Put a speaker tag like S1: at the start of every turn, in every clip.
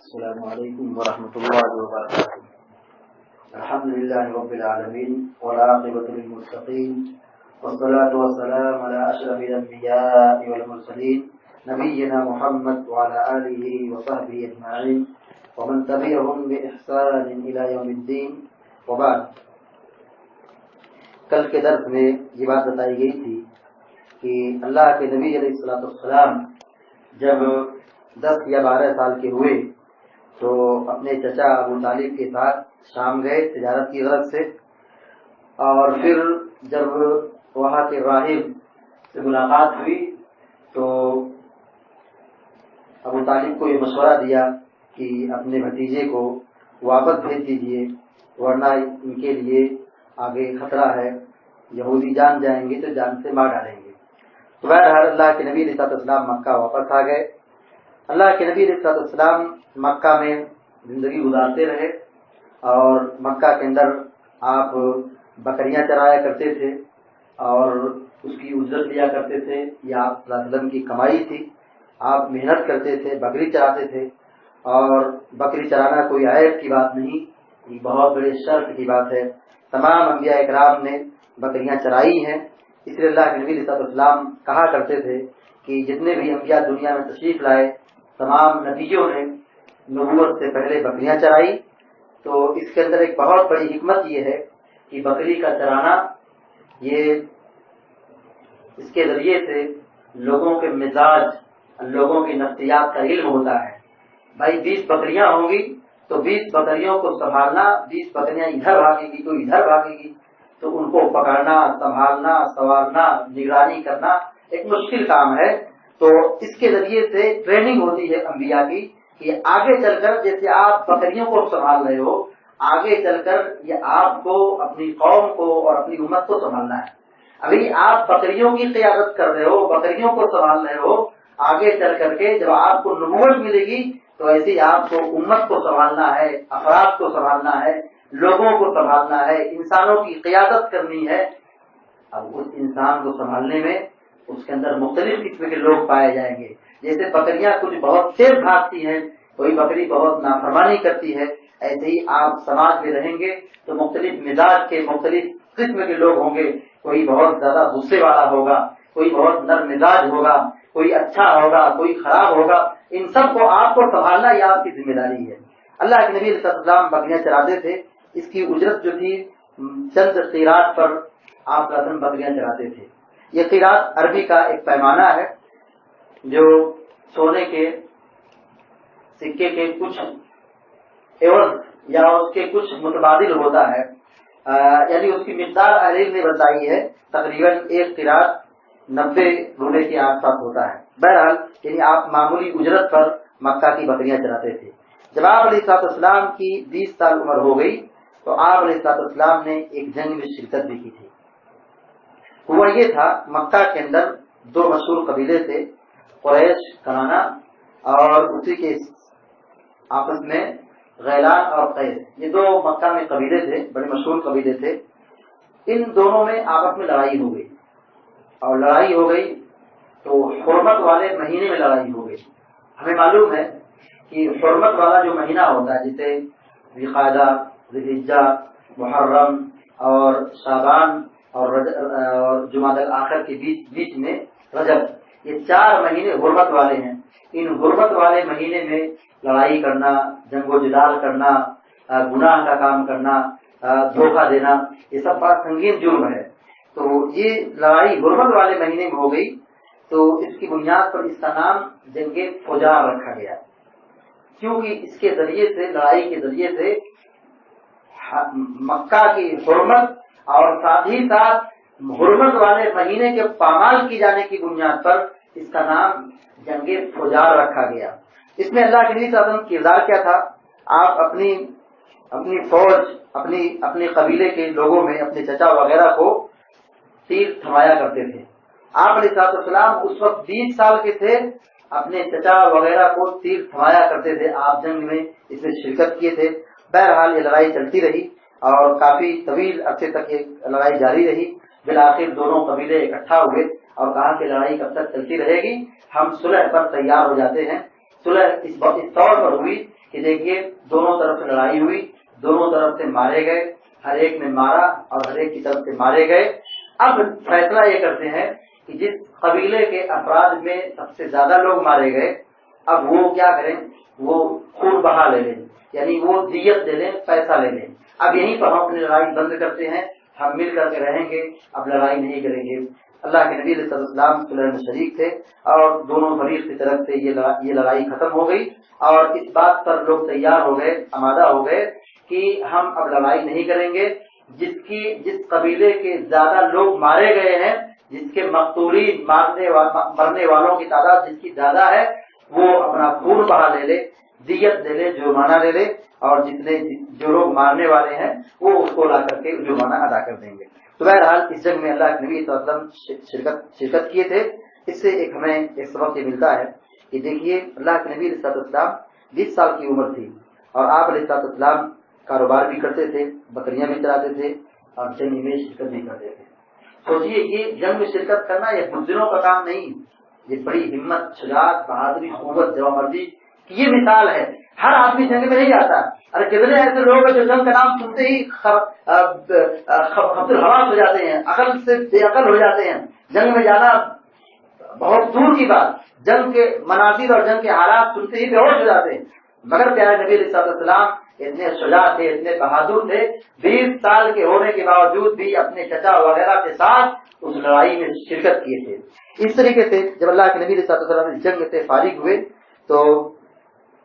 S1: السلام علیکم ورحمۃ اللہ وبرکاتہ۔ الحمد للہ رب العالمین والعاقبۃ للمتقین والصلاۃ والسلام علی اشرف الانبیاء والمرسلین نبینا محمد وعلی آلہ وصحبہ اجمعین ومن تبعهم بإحسان الی یوم الدین وبعد۔ کل کے درس میں یہ بات بتائی گئی تھی کہ اللہ کے نبی علیہ السلام جب 10 یا 12 سال کے ہوئے تو اپنے چچا ابو طالب کے ساتھ شام گئے تجارت کی غرض سے، اور پھر جب وہاں کے راہب سے ملاقات ہوئی تو ابو طالب کو یہ مشورہ دیا کہ اپنے بھتیجے کو واپس بھیج دیجیے، ورنہ ان کے لیے آگے خطرہ ہے، یہودی جان جائیں گے تو جان سے مار ڈالیں گے۔ تو بہرحال اللہ کے نبی علیہ السلام مکہ واپس آ گئے۔ اللہ کے نبی علیہ السلام مکہ میں زندگی گزارتے رہے، اور مکہ کے اندر آپ بکریاں چرایا کرتے تھے اور اس کی اجرت لیا کرتے تھے، یہ آپ صلی اللہ علیہ وسلم کی کمائی تھی۔ آپ محنت کرتے تھے، بکری چراتے تھے، اور بکری چرانا کوئی عیب کی بات نہیں، یہ بہت بڑے شرف کی بات ہے۔ تمام انبیاء اکرام نے بکریاں چرائی ہیں، اس لیے اللہ کے نبی علیہ السلام کہا کرتے تھے کہ جتنے بھی انبیاء دنیا میں تشریف لائے تمام نبیوں نے نبوت سے پہلے بکریاں چرائی۔ تو اس کے اندر ایک بہت بڑی حکمت یہ ہے کہ بکری کا چرانا، یہ اس کے ذریعے سے لوگوں کے مزاج، لوگوں کی نفسیات کا علم ہوتا ہے۔ بھائی 20 بکریاں ہوں گی تو 20 بکریوں کو سنبھالنا، 20 بکریاں ادھر بھاگے گی تو ادھر بھاگے گی، تو ان کو پکڑنا، سنبھالنا، سنوارنا، نگرانی کرنا ایک مشکل کام ہے۔ تو اس کے ذریعے سے ٹریننگ ہوتی ہے انبیاء کی کہ آگے چل کر جیسے آپ بکریوں کو سنبھال رہے ہو، آگے چل کر یہ آپ کو، اپنی قوم کو اور اپنی امت کو سنبھالنا ہے۔ ابھی آپ بکریوں کی قیادت کر رہے ہو، بکریوں کو سنبھال رہے ہو، آگے چل کر کے جب آپ کو نبوت ملے گی تو ایسے ہی آپ کو امت کو سنبھالنا ہے، افراد کو سنبھالنا ہے، لوگوں کو سنبھالنا ہے، انسانوں کی قیادت کرنی ہے۔ اب اس انسان کو سنبھالنے میں اس کے اندر مختلف قسم کے لوگ پائے جائیں گے۔ جیسے بکریاں کچھ بہت تیز بھاگتی ہیں، کوئی بکری بہت نافرمانی کرتی ہے، ایسے ہی آپ سماج میں رہیں گے تو مختلف مزاج کے، مختلف قسم کے لوگ ہوں گے۔ کوئی بہت زیادہ غصے والا ہوگا، کوئی بہت نرم مزاج ہوگا، کوئی اچھا ہوگا، کوئی خراب ہوگا۔ ان سب کو آپ کو سنبھالنا یہ آپ کی ذمہ داری ہے۔ اللہ کے نبی علیہ السلام بکریاں چراتے تھے، اس کی اجرت جو تھی چند قیراط پر آپ بکریاں چراتے تھے۔ یہ قیراط عربی کا ایک پیمانہ ہے جو سونے کے سکے کے کچھ عوض یا اس کے کچھ متبادل ہوتا ہے، یعنی اس کی مقدار اہل علم نے بتائی ہے، تقریباً ایک قیراط 90 روپے کے آس پاس ہوتا ہے۔ بہرحال یعنی آپ معمولی اجرت پر مکہ کی بکریاں چراتے تھے۔ جب آپ علیہ السلام کی 20 سال عمر ہو گئی تو آپ علیہ السلام نے ایک جنگ میں شرکت بھی کی تھی۔ ہوا یہ تھا، مکہ کے اندر 2 مشہور قبیلے تھے، قریش، کنانا، اور اسی کے آپس میں غیلان اور قیس۔ یہ 2 مکہ میں قبیلے تھے، بڑے مشہور قبیلے تھے۔ ان دونوں میں آپس میں لڑائی ہو گئی، اور لڑائی ہو گئی تو حرمت والے مہینے میں لڑائی ہو گئی۔ ہمیں معلوم ہے کہ حرمت والا جو مہینہ ہوتا ہے، جیسے ذی القعدہ، ذی الحجہ، محرم اور شعبان اور جمادی الاخر کے بیچ میں رجب، یہ 4 مہینے حرمت والے ہیں۔ ان حرمت والے مہینے میں لڑائی کرنا، جنگ و جدال کرنا، گناہ کا کام کرنا، دھوکہ دینا، یہ سب بڑا سنگین جرم ہے۔ تو یہ لڑائی حرمت والے مہینے میں ہو گئی، تو اس کی بنیاد پر اس کا نام جنگ فجار رکھا گیا، کیونکہ اس کے ذریعے سے، لڑائی کے ذریعے سے مکہ کی حرمت اور ساتھ ہی ساتھ حرمت والے مہینے کے پامال کی جانے کی بنیاد پر اس کا نام جنگ فجار رکھا گیا۔ اس میں اللہ کے نبی صلی اللہ علیہ وسلم کا کردار کیا تھا؟ آپ اپنی فوج، اپنے قبیلے کے لوگوں میں اپنے چچا وغیرہ کو تیر تھمایا کرتے تھے۔ آپ علیہ السلام اس وقت 20 سال کے تھے، اپنے چچا وغیرہ کو تیر تھمایا کرتے تھے، آپ جنگ میں اس میں شرکت کیے تھے۔ بہرحال یہ لڑائی چلتی رہی اور کافی طویل عرصے تک یہ لڑائی جاری رہی۔ بالآخر دونوں قبیلے اکٹھا ہوئے اور کہا کہ لڑائی کب تک چلتی رہے گی، ہم صلح پر تیار ہو جاتے ہیں۔ صلح اس طور پر ہوئی کہ دیکھیے دونوں طرف سے لڑائی ہوئی، دونوں طرف سے مارے گئے، ہر ایک نے مارا اور ہر ایک کی طرف سے مارے گئے۔ اب فیصلہ یہ کرتے ہیں کہ جس قبیلے کے افراد میں سب سے زیادہ لوگ مارے گئے، اب وہ کیا کریں، وہ خون بہا لے لیں، یعنی وہ دیت لے لیں، پیسہ لے لیں۔ اب یہیں پر ہم اپنی لڑائی بند کرتے ہیں، ہم مل کر کے رہیں گے، اب لڑائی نہیں کریں گے۔ اللہ کے نبی صلی اللہ علیہ وسلم صلح میں شریک تھے اور دونوں فریق کی طرف سے یہ لڑائی ختم ہو گئی، اور اس بات پر لوگ تیار ہو گئے، آمادہ ہو گئے کہ ہم اب لڑائی نہیں کریں گے۔ جس قبیلے کے زیادہ لوگ مارے گئے ہیں، جس کے مقتولین مرنے والوں کی تعداد جس کی زیادہ ہے، وہ اپنا خون بہا لے لے، دیت دے لے، جرمانہ لے لے، اور جو لوگ مارنے والے ہیں وہ اس کو لا کر کے جرمانہ ادا کر دیں گے۔ تو بہرحال اس جنگ میں اللہ کے نبی صلی اللہ علیہ وسلم شرکت کیے تھے۔ اس سے ہمیں ایک سبق یہ ملتا ہے کہ دیکھیے اللہ کے نبی صلی اللہ علیہ وسلم 20 سال کی عمر تھی اور آپ علیہ السلام کاروبار بھی کرتے تھے، بکریاں بھی چلاتے تھے اور جنگ میں شرکت بھی کرتے تھے۔ سوچیے یہ جنگ میں شرکت کرنا یہ بزدلوں کا کام نہیں، یہ بڑی ہمت، شجاعت، بہادری، قوت، جوامردی کی یہ مثال ہے۔ ہر آدمی جنگ میں نہیں جاتا۔ ارے کتنے ایسے لوگ ہیں جو جنگ کا نام سنتے ہی خبر حواس ہو جاتے ہیں، عقل سے بے عقل ہو جاتے ہیں۔ جنگ میں جانا بہت دور کی بات، جنگ کے مناظر اور جنگ کے حالات سنتے ہی بے ہوش ہو جاتے ہیں۔ مگر پیارے نبی علیہ السلام اتنے شجاع تھے، اتنے بہادر تھے، 20 سال کے ہونے کے باوجود بھی اپنے چچا وغیرہ کے ساتھ اس لڑائی میں شرکت کیے تھے۔ اس طریقے سے جب اللہ کے نبی علیہ السلام جنگ سے فارغ ہوئے تو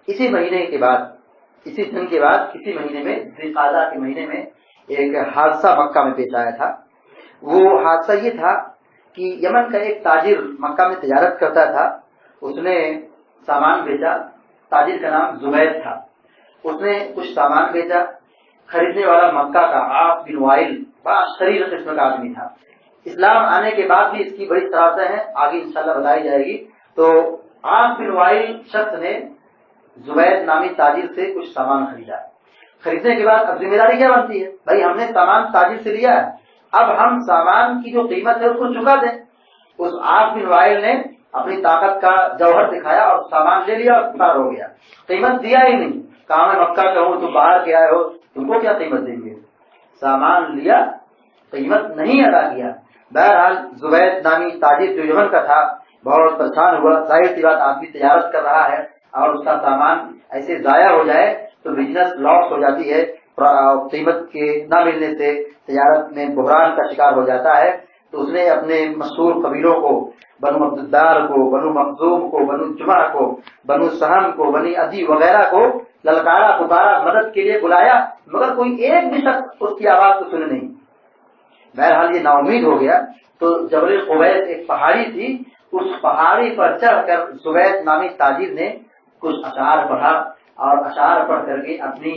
S1: اسی مہینے کے بعد، اسی جنگ کے بعد کسی مہینے میں، ذی القعدہ کے مہینے میں ایک حادثہ مکہ میں پیش آیا تھا۔ وہ حادثہ یہ تھا کہ یمن کا ایک تاجر مکہ میں تجارت کرتا تھا، اس نے سامان بیچا، تاجر کا نام زبید تھا، اس نے کچھ سامان بیچا، خریدنے والا مکہ کا عاص بن وائل بڑا شریر قسم کا آدمی تھا۔ اسلام آنے کے بعد بھی اس کی بڑی ترازیں ہیں، آگے انشاءاللہ بتائی جائے گی۔ تو عاص بن وائل شخص نے زبید نامی تاجر سے کچھ سامان خریدا۔ خریدنے کے بعد اب ذمہ داری کیا بنتی ہے، بھائی ہم نے سامان تاجر سے لیا ہے، اب ہم سامان کی جو قیمت ہے اس کو چکا دیں۔ اس عاص بن وائل نے اپنی طاقت کا جوہر دکھایا اور سامان لے لیا اور فرار ہو گیا، قیمت دیا ہی نہیں۔ کہا میں مکہ کا ہوں، تم باہر کے آئے ہو، تم کو کیا قیمت دیں گے؟ سامان لیا، قیمت نہیں ادا کیا۔ بہرحال زبید نامی تاجر جو یمن کا تھا بہت پریشان ہوا، ظاہر سی بات آدمی تجارت کر رہا ہے اور اس کا سامان ایسے ضائع ہو جائے تو بزنس لاس ہو جاتی ہے، قیمت کے نہ ملنے سے تجارت میں بحران کا شکار ہو جاتا ہے۔ تو اس نے اپنے مشہور قبیلوں کو، بنو عبدالدار کو، بنو مخزوم کو، بنو جمعہ کو، بنو سہم کو، بنی عدی وغیرہ کو للکارا پکارا، مدد کے لیے بلایا، مگر کوئی ایک بھی شخص اس کی آواز کو سنے نہیں۔ بہرحال یہ نا امید ہو گیا تو جبل قبیس ایک پہاڑی تھی، اس پہاڑی پر چڑھ کر زبید نامی تاجر نے کچھ اشعار پڑھا اور اشعار پڑھ کر کے اپنی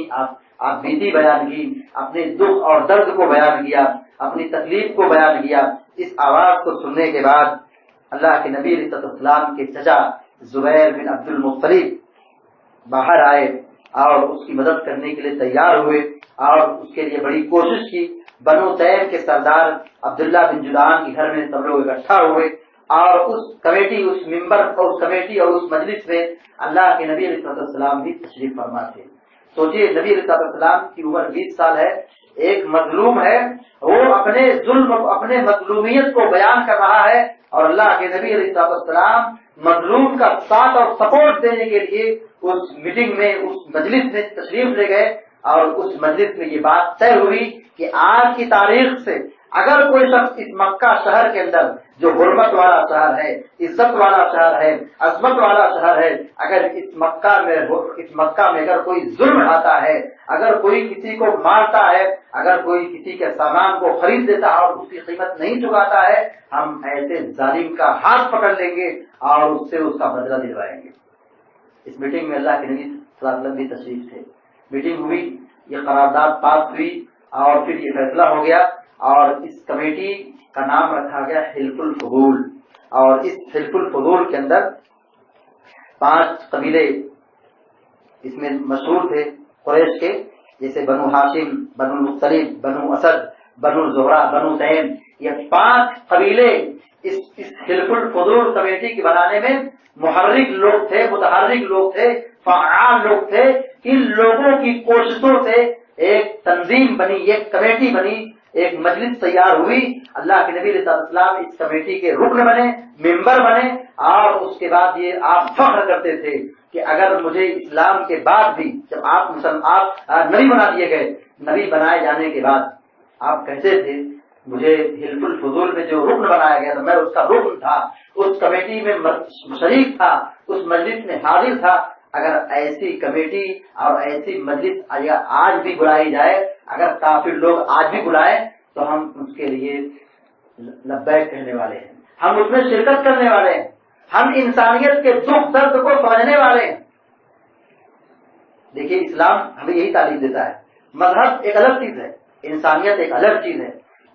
S1: آپ بیتی بیان کی، اپنے دکھ اور درد کو بیان کیا، اپنی تکلیف کو بیان کیا۔ اس آواز کو سننے کے بعد اللہ کے نبی علیہ السلام کے چچا زبیر بن عبد المطلب باہر آئے اور اس کی مدد کرنے کے لیے تیار ہوئے اور اس کے لیے بڑی کوشش کی۔ بنو تیم کے سردار عبداللہ بن جدعان کے گھر میں سب لوگ اکٹھا ہوئے اور اس کمیٹی، اس ممبر اور اس کمیٹی اور اس مجلس میں اللہ کے نبی علیہ السلام بھی تشریف فرما تھے۔ سوچئے نبی علیہ السلام کی عمر 20 سال ہے، ایک مظلوم ہے، وہ اپنے ظلم، اپنے مظلومیت کو بیان کر رہا ہے اور اللہ کے نبی علیہ السلام مظلوم کا ساتھ اور سپورٹ دینے کے لیے اس میٹنگ میں، اس مجلس میں تشریف لے گئے اور اس مجلس میں یہ بات طے ہوئی کہ آج کی تاریخ سے اگر کوئی شخص اس مکہ شہر کے اندر جو حرمت والا شہر ہے، عزت والا شہر ہے، عظمت والا شہر ہے، اگر اس مکہ میں اگر کوئی ظلم ڈھاتا ہے، اگر کوئی کسی کو مارتا ہے، اگر کوئی کسی کے سامان کو خرید دیتا ہے اور اس کی قیمت نہیں چکاتا ہے، ہم ایسے ظالم کا ہاتھ پکڑ لیں گے اور اس سے اس کا بدلہ دلوائیں گے۔ اس میٹنگ میں اللہ کے نبی صلی اللہ علیہ وسلم بھی تشریف تھے۔ میٹنگ ہوئی، یہ قرارداد پاس ہوئی اور پھر یہ فیصلہ ہو گیا اور اس کمیٹی کا نام رکھا گیا حلف الفضول، اور اس حلف الفضول کے اندر 5 قبیلے اس میں مشہور تھے قریش کے، جیسے بنو ہاشم، بنو مطلب، بنو اسد، بنو زہرہ، بنو تیم، یہ 5 قبیلے اس حلف الفضول کمیٹی کے بنانے میں محرک لوگ تھے، متحرک لوگ تھے، فعال لوگ تھے. ان لوگوں کی کوششوں سے ایک تنظیم بنی، ایک کمیٹی بنی، ایک مجلس تیار ہوئی. اللہ کے نبی علیہ السلام اس کمیٹی کے رکن بنے، ممبر بنے، اور اس کے بعد یہ آپ فخر کرتے تھے کہ اگر مجھے اسلام کے بعد بھی، جب آپ نبی بنا دیے گئے، نبی بنائے جانے کے بعد آپ کہتے تھے مجھے حلف الفضول میں جو رکن بنایا گیا تھا میں اس کا رکن تھا، اس کمیٹی میں شریک تھا، اس مجلس میں حاضر تھا. اگر ایسی کمیٹی اور ایسی مجلس آج بھی بلائی جائے، اگر کافر لوگ آج بھی بلائیں تو ہم اس کے لیے لبیک کہنے والے ہیں، ہم اس میں شرکت کرنے والے ہیں، ہم انسانیت کے دکھ درد کو سمجھنے والے ہیں. دیکھیے اسلام ہمیں یہی تعلیم دیتا ہے. مذہب ایک الگ چیز ہے، انسانیت ایک الگ چیز ہے.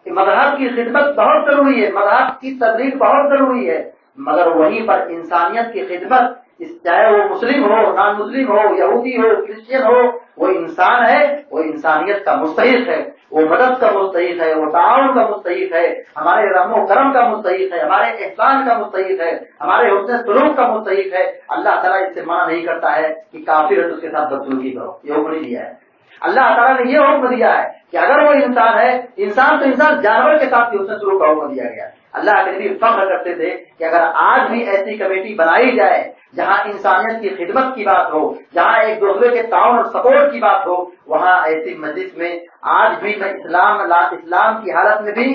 S1: مذہب کی خدمت بہت ضروری ہے، مذہب کی تبلیغ بہت ضروری ہے، مگر وہیں پر انسانیت کی خدمت، چاہے وہ مسلم ہو، نان مسلم ہو، یہودی ہو، کرسچین ہو، وہ انسان ہے، وہ انسانیت کا مستحق ہے، وہ مدد کا مستحق ہے، وہ تعاون کا مستحق ہے، ہمارے رحم و کرم کا مستحق ہے، ہمارے احسان کا مستحق ہے، ہمارے حسن سلوک کا مستحق ہے. اللہ تعالیٰ اس سے منع نہیں کرتا ہے کہ کافر ہے تو اس کے ساتھ بدسلوکی کرو، یہ حکم نہیں دیا ہے. اللہ تعالیٰ نے یہ حکم دیا ہے کہ اگر وہ انسان ہے، انسان تو انسان، جانور کے ساتھ بھی حسن سلوک کا حکم دیا گیا. اللہ کے نبی فخر کرتے تھے کہ اگر آج بھی ایسی کمیٹی بنائی جائے جہاں انسانیت کی خدمت کی بات ہو، جہاں ایک دوسرے کے تعاون اور سپورٹ کی بات ہو، وہاں ایسی مجلس میں آج بھی میں اسلام کی حالت میں بھی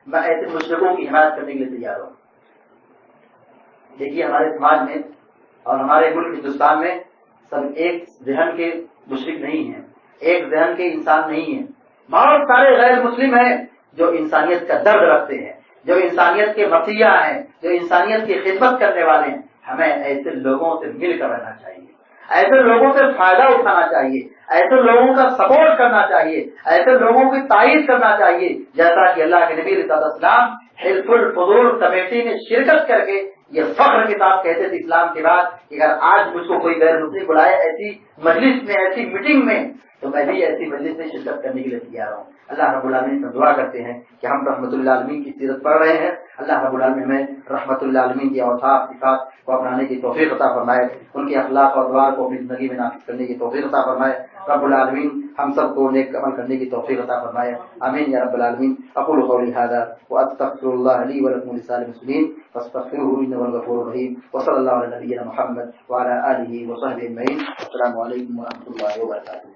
S1: میں ایسے مشرکوں کی حمایت کرنے کے لیے تیار ہوں. دیکھیے ہمارے سماج میں اور ہمارے ملک ہندوستان میں سب ایک ذہن کے مشرک نہیں ہیں، ایک ذہن کے انسان نہیں ہیں. بہت سارے غیر مسلم ہیں جو انسانیت کا درد رکھتے ہیں، جو انسانیت کے مسیحا ہیں، جو انسانیت کی خدمت کرنے والے ہیں. ہمیں ایسے لوگوں سے مل کر رہنا چاہیے، ایسے لوگوں سے فائدہ اٹھانا چاہیے، ایسے لوگوں کا سپورٹ کرنا چاہیے، ایسے لوگوں کی تائید کرنا چاہیے. جیسا کہ اللہ کے نبی علیہ السلام حلف الفضول کمیٹی میں شرکت کر کے یہ فخر کے ساتھ کہتے تھے اسلام کے بعد کہ اگر آج مجھ کو کوئی غیر مسلم بلائے ایسی مجلس میں، ایسی میٹنگ میں، تو میں بھی ایسی مجلس میں شرکت کرنے کے لیے تیار ہوں. اللہ رب العالمین سے دعا کرتے ہیں کہ ہم رحمت اللہ عالمین کی سیرت پڑھ رہے ہیں. اللہ رب العالمین ہمیں رحمت اللہ عالمین کی اوصاف صفات کو اپنانے کی توفیق عطا فرمائے، ان کے اخلاق اور ادوار کو اپنی زندگی میں نافذ کرنے کی توفیق عطا فرمائے. رب العالمین ہم سب کو نیک عمل کرنے کی توفیق عطا فرمائے. آمین یا رب العالمین. اقول قولی هذا واستغفر الله لي ولكم ولسائر المسلمين فاستغفروه انه هو الغفور الرحيم. وصلى الله على نبينا محمد وعلى اله وصحبه اجمعين. السلام عليكم ورحمة الله وبركاته.